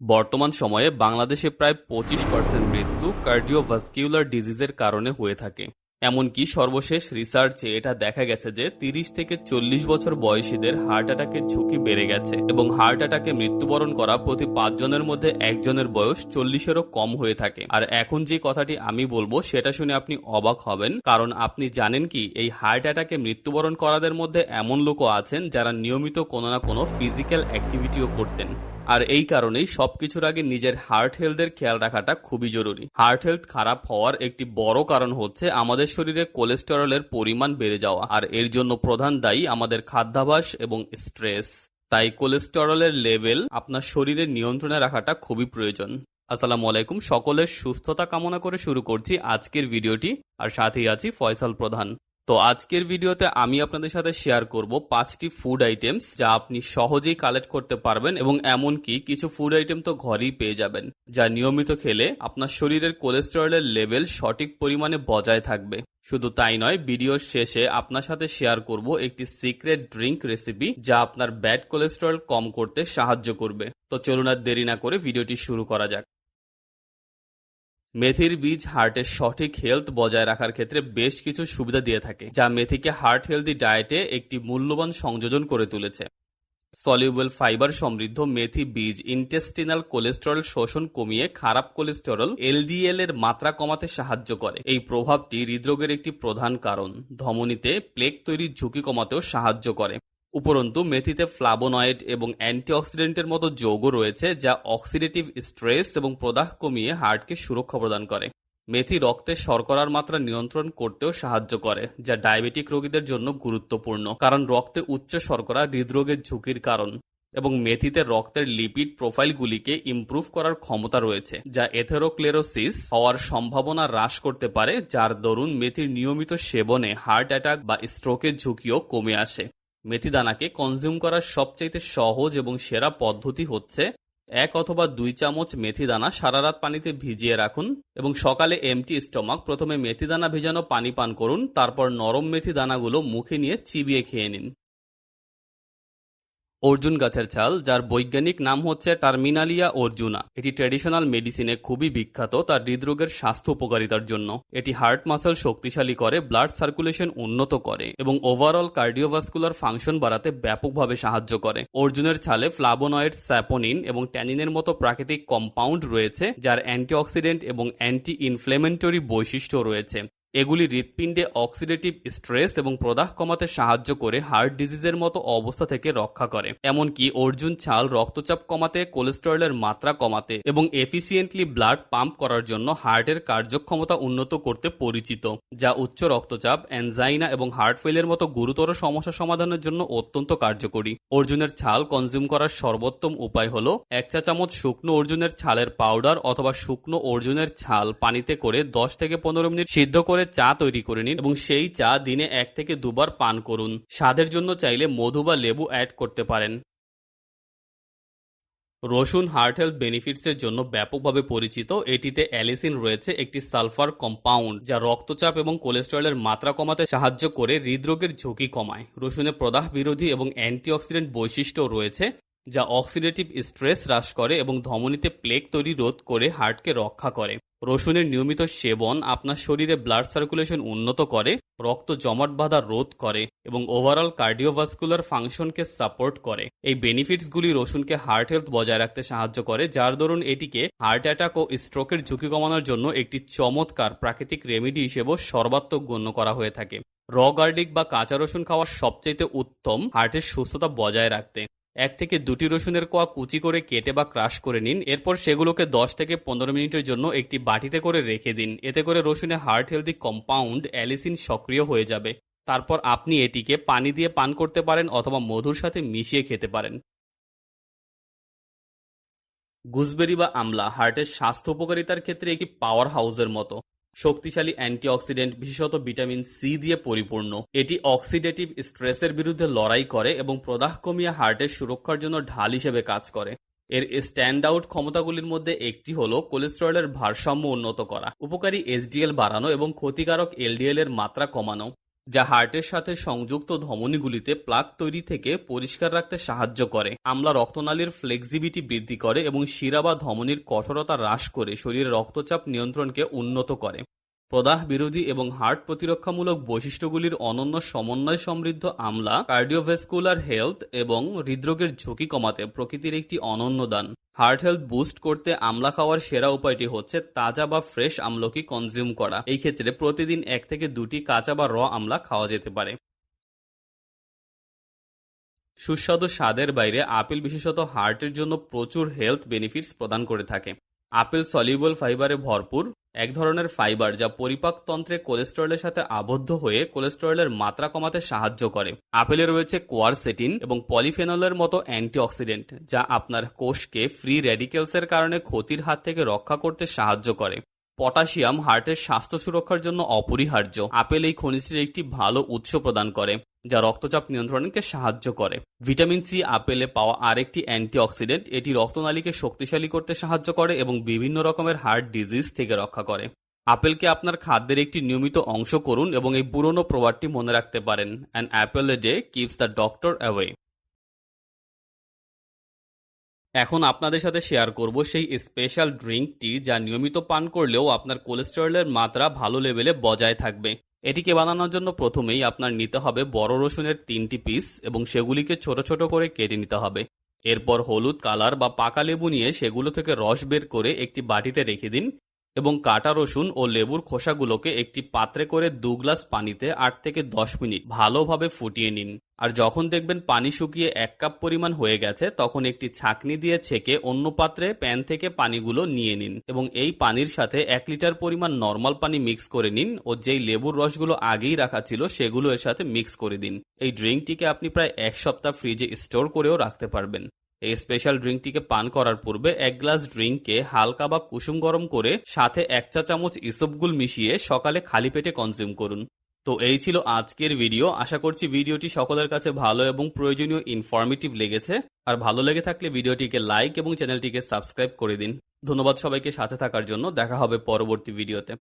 বর্তমান সময়ে বাংলাদেশে প্রায় 25% মৃত্যু কার্ডিওভাস্কিউলার ডিজিজের কারণে হয়ে থাকে। এমনকি সর্বশেষ রিসার্চে এটা দেখা গেছে যে 30 থেকে 40 বছর বয়সীদের হার্ট অ্যাটাকের ঝুঁকি বেড়ে গেছে এবং হার্ট অ্যাটাকে মৃত্যুবরণ করা প্রতি 5 জনের মধ্যে একজনের বয়স 40-এরও কম হয়ে থাকে। আর এখন যে কথাটি আমি বলবো সেটা শুনে আপনি অবাক হবেন, কারণ আপনি জানেন কি এই হার্ট অ্যাটাকে মৃত্যুবরণ করাদের মধ্যে এমন লোকও আছেন যারা নিয়মিত কোনো না কোনো ফিজিক্যাল অ্যাক্টিভিটিও করতেন। আর এই কারণেই সবকিছুর আগে নিজের হার্ট হেলথের খেয়াল রাখাটা খুবই জরুরি। হার্ট হেলথ খারাপ হওয়ার একটি বড় কারণ হচ্ছে আমাদের শরীরে কোলেস্টেরলের পরিমাণ বেড়ে যাওয়া, আর এর জন্য প্রধান দায়ী আমাদের খাদ্যাভ্যাস এবং স্ট্রেস। তাই কোলেস্টেরলের লেভেল আপনার শরীরে নিয়ন্ত্রণে রাখাটা খুবই প্রয়োজন। আসসালামু আলাইকুম, সকলের সুস্থতা কামনা করে শুরু করছি আজকের ভিডিওটি, আর সাথেই আছি ফয়সাল প্রধান। তো আজকের ভিডিওতে আমি আপনাদের সাথে শেয়ার করব 5টি ফুড আইটেমস যা আপনি সহজেই কালেক্ট করতে পারবেন, এবং এমনকি কিছু ফুড আইটেম তো ঘরেই পেয়ে যাবেন যা নিয়মিত খেলে আপনার শরীরের কোলেস্টেরলের লেভেল সঠিক পরিমাণে বজায় থাকবে। শুধু তাই নয়, ভিডিওর শেষে আপনার সাথে শেয়ার করব একটি সিক্রেট ড্রিঙ্ক রেসিপি যা আপনার ব্যাড কোলেস্টেরল কম করতে সাহায্য করবে। তো চলুন আর দেরি না করে ভিডিওটি শুরু করা যাক। মেথির বীজ হার্টের সঠিক হেলথ বজায় রাখার ক্ষেত্রে বেশ কিছু সুবিধা দিয়ে থাকে, যা মেথিকে হার্ট হেলদি ডায়েটে একটি মূল্যবান সংযোজন করে তুলেছে। সলিউবল ফাইবার সমৃদ্ধ মেথি বীজ ইন্টেস্টিনাল কোলেস্টেরল শোষণ কমিয়ে খারাপ কোলেস্টেরল এলডিএল এর মাত্রা কমাতে সাহায্য করে। এই প্রভাবটি হৃদরোগের একটি প্রধান কারণ। ধমনীতে প্লেক তৈরির ঝুঁকি কমাতেও সাহায্য করে। উপরন্তু মেথিতে ফ্লাভোনয়েড এবং অ্যান্টিঅক্সিডেন্টের মতো যৌগ রয়েছে যা অক্সিডেটিভ স্ট্রেস এবং প্রদাহ কমিয়ে হার্টকে সুরক্ষা প্রদান করে। মেথি রক্তে শর্করার মাত্রা নিয়ন্ত্রণ করতেও সাহায্য করে, যা ডায়াবেটিক রোগীদের জন্য গুরুত্বপূর্ণ, কারণ রক্তে উচ্চ শর্করা হৃদরোগের ঝুঁকির কারণ। এবং মেথিতে রক্তের লিপিড প্রোফাইলগুলিকে ইমপ্রুভ করার ক্ষমতা রয়েছে, যা এথেরোক্লেরোসিস হওয়ার সম্ভাবনা হ্রাস করতে পারে, যার দরুন মেথির নিয়মিত সেবনে হার্ট অ্যাটাক বা স্ট্রোকের ঝুঁকিও কমে আসে। মেথি দানাকে কনজিউম করার সবচেয়ে সহজ এবং সেরা পদ্ধতি হচ্ছে 1 অথবা 2 চামচ মেথি দানা সারা রাত পানিতে ভিজিয়ে রাখুন এবং সকালে এমটি স্টমাক প্রথমে মেথি দানা ভেজানো পানি পান করুন, তারপর নরম মেথি দানাগুলো মুখে নিয়ে চিবিয়ে খেয়ে নিন। অর্জুন গাছের ছাল, যার বৈজ্ঞানিক নাম হচ্ছে টার্মিনালিয়া অর্জুনা, এটি ট্র্যাডিশনাল মেডিসিনে খুবই বিখ্যাত তার হৃদরোগের স্বাস্থ্য উপকারিতার জন্য। এটি হার্ট মাসল শক্তিশালী করে, ব্লাড সার্কুলেশন উন্নত করে এবং ওভারঅল কার্ডিওভাস্কুলার ফাংশন বাড়াতে ব্যাপকভাবে সাহায্য করে। অর্জুনের ছালে ফ্লাভোনয়েড, স্যাপোনিন এবং ট্যানিনের মতো প্রাকৃতিক কম্পাউন্ড রয়েছে, যার অ্যান্টিঅক্সিডেন্ট এবং অ্যান্টি ইনফ্লেমেটরি বৈশিষ্ট্য রয়েছে। এগুলি হৃৎপিণ্ডে অক্সিডেটিভ স্ট্রেস এবং প্রদাহ কমাতে সাহায্য করে হার্ট ডিজিজের মতো অবস্থা থেকে রক্ষা করে। এমনকি অর্জুন ছাল রক্তচাপ কমাতে, কোলেস্টেরলের মাত্রা কমাতে এবং এফিসিয়েন্টলি ব্লাড পাম্প করার জন্য হার্টের কার্যক্ষমতা উন্নত করতে পরিচিত, যা উচ্চ রক্তচাপ, অ্যানজাইনা এবং হার্ট ফেলের মতো গুরুতর সমস্যা সমাধানের জন্য অত্যন্ত কার্যকরী। অর্জুনের ছাল কনজিউম করার সর্বোত্তম উপায় হলো 1 চা চামচ শুকনো অর্জুনের ছালের পাউডার অথবা শুকনো অর্জুনের ছাল পানিতে করে 10 থেকে 15 মিনিট সিদ্ধ করে চা তৈরি করে নিন এবং সেই চা দিনে 1 থেকে 2 বার পান করুন। স্বাদের জন্য চাইলে মধু বা লেবু অ্যাড করতে পারেন। রসুন হার্ট হেলথ বেনিফিটসের জন্য ব্যাপকভাবে পরিচিত। এটিতে অ্যালিসিন রয়েছে, একটি সালফার কম্পাউন্ড যা রক্তচাপ এবং কোলেস্টেরলের মাত্রা কমাতে সাহায্য করে হৃদরোগের ঝুঁকি কমায়। রসুনে প্রদাহ বিরোধী এবং অ্যান্টিঅক্সিডেন্ট বৈশিষ্ট্য রয়েছে, যা অক্সিডেটিভ স্ট্রেস হ্রাস করে এবং ধমনীতে প্লেক তৈরি রোধ করে হার্টকে রক্ষা করে। রসুনের নিয়মিত সেবন আপনার শরীরে ব্লাড সার্কুলেশন উন্নত করে, রক্ত জমাট বাঁধা রোধ করে এবং ওভারঅল কার্ডিওভাস্কুলার ফাংশনকে সাপোর্ট করে। এই বেনিফিটসগুলি রসুনকে হার্ট হেলথ বজায় রাখতে সাহায্য করে, যার দরুন এটিকে হার্ট অ্যাটাক ও স্ট্রোকের ঝুঁকি কমানোর জন্য একটি চমৎকার প্রাকৃতিক রেমেডি হিসেবেও সর্বাত্মক গণ্য করা হয়ে থাকে। র গার্লিক বা কাঁচা রসুন খাওয়া সবচেয়ে উত্তম হার্টের সুস্থতা বজায় রাখতে। 1 থেকে 2টি রসুনের কোয়া কুচি করে কেটে বা ক্রাশ করে নিন। এরপর সেগুলোকে 10 থেকে 15 মিনিটের জন্য একটি বাটিতে করে রেখে দিন। এতে করে রসুনে হার্ট হেলদি কম্পাউন্ড অ্যালিসিন সক্রিয় হয়ে যাবে। তারপর আপনি এটিকে পানি দিয়ে পান করতে পারেন অথবা মধুর সাথে মিশিয়ে খেতে পারেন। গুজবেরি বা আমলা হার্টের স্বাস্থ্য উপকারিতার ক্ষেত্রে একটি পাওয়ার হাউসের মতো। শক্তিশালী অ্যান্টিঅক্সিডেন্ট, বিশেষত ভিটামিন সি দিয়ে পরিপূর্ণ। এটি অক্সিডেটিভ স্ট্রেসের বিরুদ্ধে লড়াই করে এবং প্রদাহ কমিয়ে হার্টের সুরক্ষার জন্য ঢাল হিসেবে কাজ করে। এর স্ট্যান্ড আউট ক্ষমতাগুলির মধ্যে একটি হল কোলেস্টেরলের ভারসাম্য উন্নত করা, উপকারী এসডিএল বাড়ানো এবং ক্ষতিকারক এলডিএল এর মাত্রা কমানো। যা হার্টের সাথে সংযুক্ত ধমনীগুলিতে প্লাক তৈরি থেকে পরিষ্কার রাখতে সাহায্য করে। আমলা রক্তনালীর ফ্লেক্সিবিলিটি বৃদ্ধি করে এবং শিরা বা ধমনীর কঠোরতা হ্রাস করে শরীরে রক্তচাপ নিয়ন্ত্রণকে উন্নত করে। প্রদাহ বিরোধী এবং হার্ট প্রতিরক্ষামূলক বৈশিষ্ট্যগুলির অনন্য সমন্বয় সমৃদ্ধ আমলা কার্ডিওভাস্কুলার হেলথ এবং হৃদরোগের ঝুঁকি কমাতে প্রকৃতির একটি অনন্য দান। হার্ট হেলথ বুস্ট করতে আমলা খাওয়ার সেরা উপায়টি হচ্ছে তাজা বা ফ্রেশ আমলকি কনজিউম করা। এই ক্ষেত্রে প্রতিদিন 1 থেকে 2টি কাঁচা বা র আমলা খাওয়া যেতে পারে। সুস্বাদু স্বাদের বাইরে আপেল বিশেষত হার্টের জন্য প্রচুর হেলথ বেনিফিটস প্রদান করে থাকে। আপেল সলিউবল ফাইবারে ভরপুর, এক ধরনের ফাইবার যা পরিপাকতন্ত্রে কোলেস্টেরলের সাথে আবদ্ধ হয়ে কোলেস্টেরলের মাত্রা কমাতে সাহায্য করে। আপেলে রয়েছে কোয়ারসেটিন এবং পলিফেনলের মতো অ্যান্টিঅক্সিডেন্ট যা আপনার কোষকে ফ্রি র্যাডিক্যালসের কারণে ক্ষতির হাত থেকে রক্ষা করতে সাহায্য করে। পটাশিয়াম হার্টের স্বাস্থ্য সুরক্ষার জন্য অপরিহার্য। আপেল এই খনিজটির একটি ভালো উৎস প্রদান করে যা রক্তচাপ নিয়ন্ত্রণকে সাহায্য করে। ভিটামিন সি আপেলে পাওয়া আরেকটি অ্যান্টিঅক্সিডেন্ট, এটি রক্তনালীকে শক্তিশালী করতে সাহায্য করে এবং বিভিন্ন রকমের হার্ট ডিজিজ থেকে রক্ষা করে। আপেলকে আপনার খাদ্যের একটি নিয়মিত অংশ করুন এবং এই পুরনো প্রবাদটি মনে রাখতে পারেন, an Apple a day keeps the doctor away. এখন আপনাদের সাথে শেয়ার করব সেই স্পেশাল ড্রিঙ্কটি যা নিয়মিত পান করলেও আপনার কোলেস্টেরলের মাত্রা ভালো লেভেলে বজায় থাকবে। এটিকে বানানোর জন্য প্রথমেই আপনার নিতে হবে বড় রসুনের 3টি পিস এবং সেগুলিকে ছোট ছোট করে কেটে নিতে হবে। এরপর হলুদ কালার বা পাকা লেবু নিয়ে সেগুলো থেকে রস বের করে একটি বাটিতে রেখে দিন এবং কাটা রসুন ও লেবুর খোসাগুলোকে একটি পাত্রে করে 2 গ্লাস পানিতে 8 থেকে 10 মিনিট ভালোভাবে ফুটিয়ে নিন। আর যখন দেখবেন পানি শুকিয়ে 1 কাপ পরিমাণ হয়ে গেছে তখন একটি ছাঁকনি দিয়ে ছেঁকে অন্য পাত্রে প্যান থেকে পানিগুলো নিয়ে নিন এবং এই পানির সাথে 1 লিটার পরিমাণ নর্মাল পানি মিক্স করে নিন ও যেই লেবুর রসগুলো আগেই রাখা ছিল সেগুলো এর সাথে মিক্স করে দিন। এই ড্রিঙ্কটিকে আপনি প্রায় 1 সপ্তাহ ফ্রিজে স্টোর করেও রাখতে পারবেন। এই স্পেশাল ড্রিঙ্কটিকে পান করার পূর্বে 1 গ্লাস ড্রিঙ্ককে হালকা বা কুসুম গরম করে সাথে 1 চা চামচ ইসবগুল মিশিয়ে সকালে খালি পেটে কনজিউম করুন। তো এই ছিল আজকের ভিডিও। আশা করছি ভিডিওটি সকলের কাছে ভালো এবং প্রয়োজনীয় ইনফরমেটিভ লেগেছে। আর ভালো লেগে থাকলে ভিডিওটিকে লাইক এবং চ্যানেলটিকে সাবস্ক্রাইব করে দিন। ধন্যবাদ সবাইকে সাথে থাকার জন্য। দেখা হবে পরবর্তী ভিডিওতে।